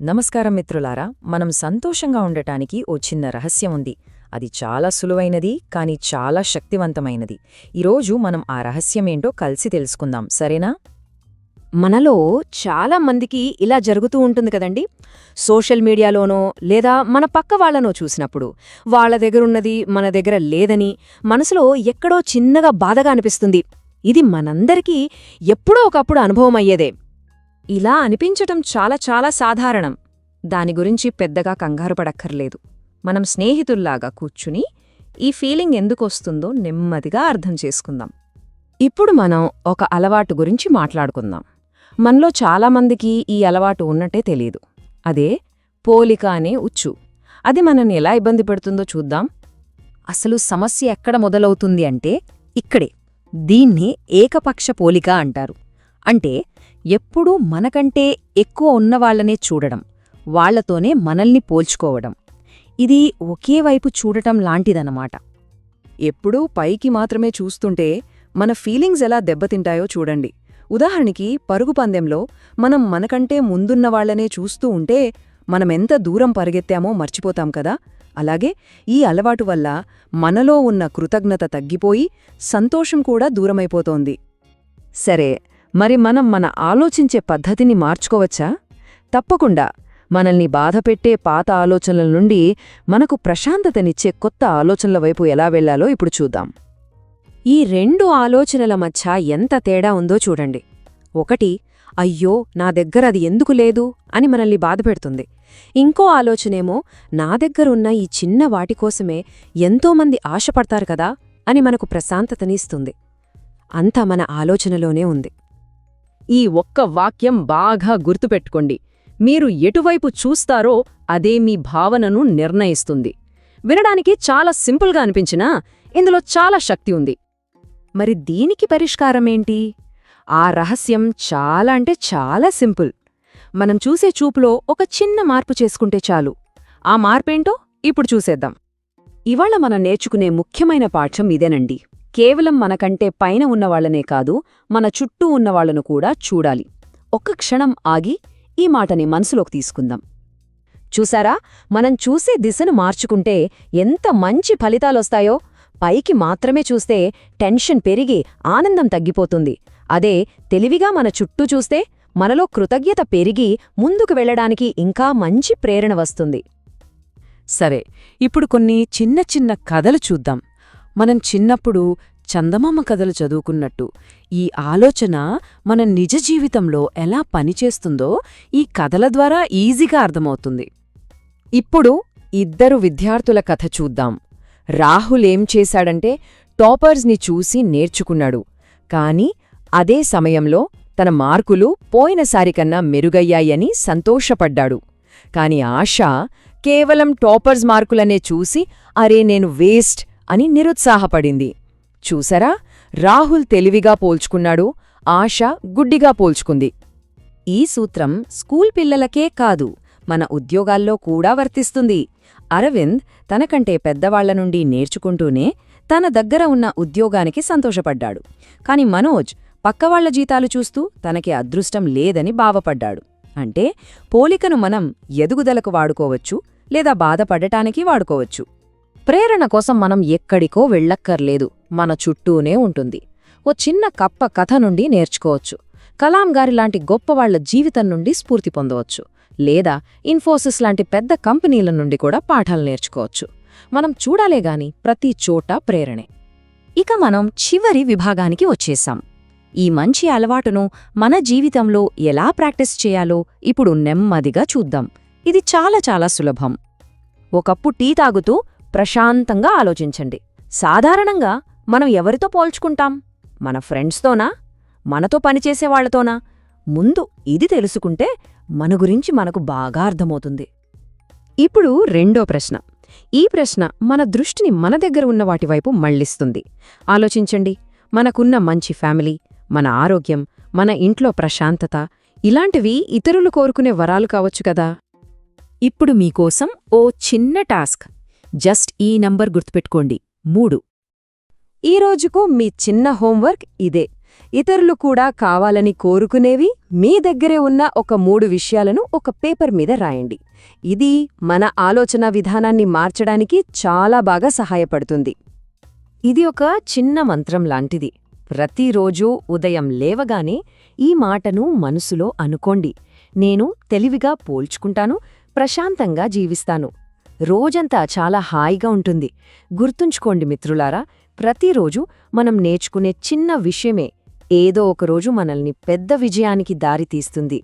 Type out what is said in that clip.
నమస్కారం మిత్రులారా, మనం సంతోషంగా ఉండటానికి ఓ చిన్న రహస్యం ఉంది. అది చాలా సులువైనది, కానీ చాలా శక్తివంతమైనది. ఈరోజు మనం ఆ రహస్యమేంటో కలిసి తెలుసుకుందాం, సరేనా? మనలో చాలా మందికి ఇలా జరుగుతూ ఉంటుంది కదండి. సోషల్ మీడియాలోనో లేదా మన పక్క వాళ్లనో చూసినప్పుడు వాళ్ల దగ్గరున్నది మన దగ్గర లేదని మనసులో ఎక్కడో చిన్నగా బాధగా అనిపిస్తుంది. ఇది మనందరికీ ఎప్పుడో ఒకప్పుడు అనుభవం అయ్యేదే. ఇలా అనిపించటం చాలా చాలా సాధారణం. దాని గురించి పెద్దగా కంగారు పడక్కర్లేదు. మనం స్నేహితుల్లాగా కూర్చుని ఈ ఫీలింగ్ ఎందుకొస్తుందో నెమ్మదిగా అర్థం చేసుకుందాం. ఇప్పుడు మనం ఒక అలవాటు గురించి మాట్లాడుకుందాం. మనలో చాలామందికి ఈ అలవాటు ఉన్నట్టే తెలీదు. అదే పోలిక అనే ఉచ్చు. అది మనల్ని ఎలా ఇబ్బంది పెడుతుందో చూద్దాం. అసలు సమస్య ఎక్కడ మొదలవుతుంది అంటే ఇక్కడే. దీన్ని ఏకపక్ష పోలిక అంటారు. అంటే ఎప్పుడూ మనకంటే ఎక్కువ ఉన్నవాళ్లనే చూడడం, వాళ్లతోనే మనల్ని పోల్చుకోవడం. ఇది ఒకే వైపు చూడటం లాంటిదన్నమాట. ఎప్పుడూ పైకి మాత్రమే చూస్తుంటే మన ఫీలింగ్స్ ఎలా దెబ్బతింటాయో చూడండి. ఉదాహరణకి పరుగు పందెంలో మనం మనకంటే ముందున్నవాళ్లనే చూస్తూ ఉంటే మనమెంత దూరం పరిగెత్తామో మర్చిపోతాం కదా. అలాగే ఈ అలవాటు వల్ల మనలో ఉన్న కృతజ్ఞత తగ్గిపోయి సంతోషం కూడా దూరమైపోతోంది. సరే, మరి మనం మన ఆలోచించే పద్ధతిని మార్చుకోవచ్చా? తప్పకుండా. మనల్ని బాధపెట్టే పాత ఆలోచనల నుండి మనకు ప్రశాంతతనిచ్చే కొత్త ఆలోచనల వైపు ఎలా వెళ్లాలో ఇప్పుడు చూద్దాం. ఈ రెండు ఆలోచనల మధ్య ఎంత తేడా ఉందో చూడండి. ఒకటి, అయ్యో నా దగ్గర అది ఎందుకు లేదు అని మనల్ని బాధపెడుతుంది. ఇంకో ఆలోచనేమో, నా దగ్గరున్న ఈ చిన్న వాటికోసమే ఎంతోమంది ఆశపడతారు కదా అని మనకు ప్రశాంతతనిస్తుంది. అంతా మన ఆలోచనలోనే ఉంది. ఈ ఒక్క వాక్యం బాగా గుర్తుపెట్టుకోండి. మీరు ఎటువైపు చూస్తారో అదే మీ భావనను నిర్ణయిస్తుంది. వినడానికి చాలా సింపుల్గా అనిపించినా ఇందులో చాలా శక్తి ఉంది. మరి దీనికి పరిష్కారమేంటి? ఆ రహస్యం చాలా అంటే చాలా సింపుల్. మనం చూసే చూపులో ఒక చిన్న మార్పు చేసుకుంటే చాలు. ఆ మార్పేంటో ఇప్పుడు చూసేద్దాం. ఇవాళ మనం నేర్చుకునే ముఖ్యమైన పాఠం ఇదేనండి. కేవలం మనకంటే పైన ఉన్నవాళ్లనే కాదు, మన చుట్టూ ఉన్నవాళ్లను కూడా చూడాలి. ఒక్క క్షణం ఆగి ఈ మాటని మనసులోకి తీసుకుందాం. చూసారా, మనం చూసే దిశను మార్చుకుంటే ఎంత మంచి ఫలితాలొస్తాయో. పైకి మాత్రమే చూస్తే టెన్షన్ పెరిగి ఆనందం తగ్గిపోతుంది. అదే తెలివిగా మన చుట్టూ చూస్తే మనలో కృతజ్ఞత పెరిగి ముందుకు వెళ్లడానికి ఇంకా మంచి ప్రేరణ వస్తుంది. సరే, ఇప్పుడు కొన్ని చిన్న చిన్న కథలు చూద్దాం. మనం చిన్నప్పుడు చందమామ కథలు చదువుకున్నట్టు ఈ ఆలోచన మన నిజ జీవితంలో ఎలా పనిచేస్తుందో ఈ కథల ద్వారా ఈజీగా అర్థమవుతుంది. ఇప్పుడు ఇద్దరు విద్యార్థుల కథ చూద్దాం. రాహుల్ ఏం చేశాడంటే టాపర్స్ని చూసి నేర్చుకున్నాడు. కాని అదే సమయంలో తన మార్కులు పోయినసారికన్నా మెరుగయ్యాయని సంతోషపడ్డాడు. కాని ఆశ కేవలం టాపర్స్ మార్కులనే చూసి అరే నేను వేస్ట్ అని నిరుత్సాహపడింది. చూసరా, రాహుల్ తెలివిగా పోల్చుకున్నాడు, ఆశ గుడ్డిగా పోల్చుకుంది. ఈ సూత్రం స్కూల్ పిల్లలకే కాదు, మన ఉద్యోగాల్లో కూడా వర్తిస్తుంది. అరవింద్ తనకంటే పెద్దవాళ్ల నుండి నేర్చుకుంటూనే తన దగ్గర ఉన్న ఉద్యోగానికి సంతోషపడ్డాడు. కాని మనోజ్ పక్కవాళ్ల జీతాలు చూస్తూ తనకి అదృష్టం లేదని బావపడ్డాడు. అంటే పోలికను మనం ఎదుగుదలకు వాడుకోవచ్చు, లేదా బాధపడటానికి వాడుకోవచ్చు. ప్రేరణ కోసం మనం ఎక్కడికో వెళ్ళక్కర్లేదు, మన చుట్టూనే ఉంటుంది. ఓ చిన్న కప్ప కథ నుండి నేర్చుకోవచ్చు, కలాం గారిలాంటి గొప్పవాళ్ల జీవితం నుండి స్ఫూర్తి పొందవచ్చు, లేదా ఇన్ఫోసిస్ లాంటి పెద్ద కంపెనీల నుండి కూడా పాఠాలు నేర్చుకోవచ్చు. మనం చూడాలేగాని ప్రతి చోట ప్రేరణే. ఇక మనం చివరి విభాగానికి వచ్చేశాం. ఈ మంచి అలవాటును మన జీవితంలో ఎలా ప్రాక్టీస్ చేయాలో ఇప్పుడు నెమ్మదిగా చూద్దాం. ఇది చాలా చాలా సులభం. ఒక కప్పు టీ తాగుతూ ప్రశాంతంగా ఆలోచించండి. సాధారణంగా మనం ఎవరితో పోల్చుకుంటాం? మన ఫ్రెండ్స్తోనా? మనతో పనిచేసేవాళ్లతోనా? ముందు ఇది తెలుసుకుంటే మన గురించి మనకు బాగా అర్థమవుతుంది. ఇప్పుడు రెండో ప్రశ్న. ఈ ప్రశ్న మన దృష్టిని మన దగ్గర ఉన్న వాటివైపు మళ్లిస్తుంది. ఆలోచించండి, మనకున్న మంచి ఫ్యామిలీ, మన ఆరోగ్యం, మన ఇంట్లో ప్రశాంతత, ఇలాంటివి ఇతరులు కోరుకునే వరాలు కావచ్చు కదా. ఇప్పుడు మీకోసం ఓ చిన్న టాస్క్. జస్ట్ ఈ నంబర్ గుర్తుపెట్టుకోండి, 3. ఈ రోజుకు మీ చిన్న హోంవర్క్ ఇదే. ఇతరులు కూడా కావాలని కోరుకునేవి మీ దగ్గరే ఉన్న ఒక 3 విషయాలను ఒక పేపర్ మీద రాయండి. ఇది మన ఆలోచన విధానాన్ని మార్చడానికి చాలా బాగా సహాయపడుతుంది. ఇది ఒక చిన్న మంత్రం లాంటిది. ప్రతిరోజూ ఉదయం లేవగానే ఈ మాటను మనసులో అనుకోండి. నేను తెలివిగా పోల్చుకుంటాను, ప్రశాంతంగా జీవిస్తాను. రోజంతా చాలా హాయిగా ఉంటుంది. గుర్తుంచుకోండి మిత్రులారా, ప్రతిరోజు మనం నేర్చుకునే చిన్న విషయమే ఏదో ఒకరోజు మనల్ని పెద్ద విజయానికి దారితీస్తుంది.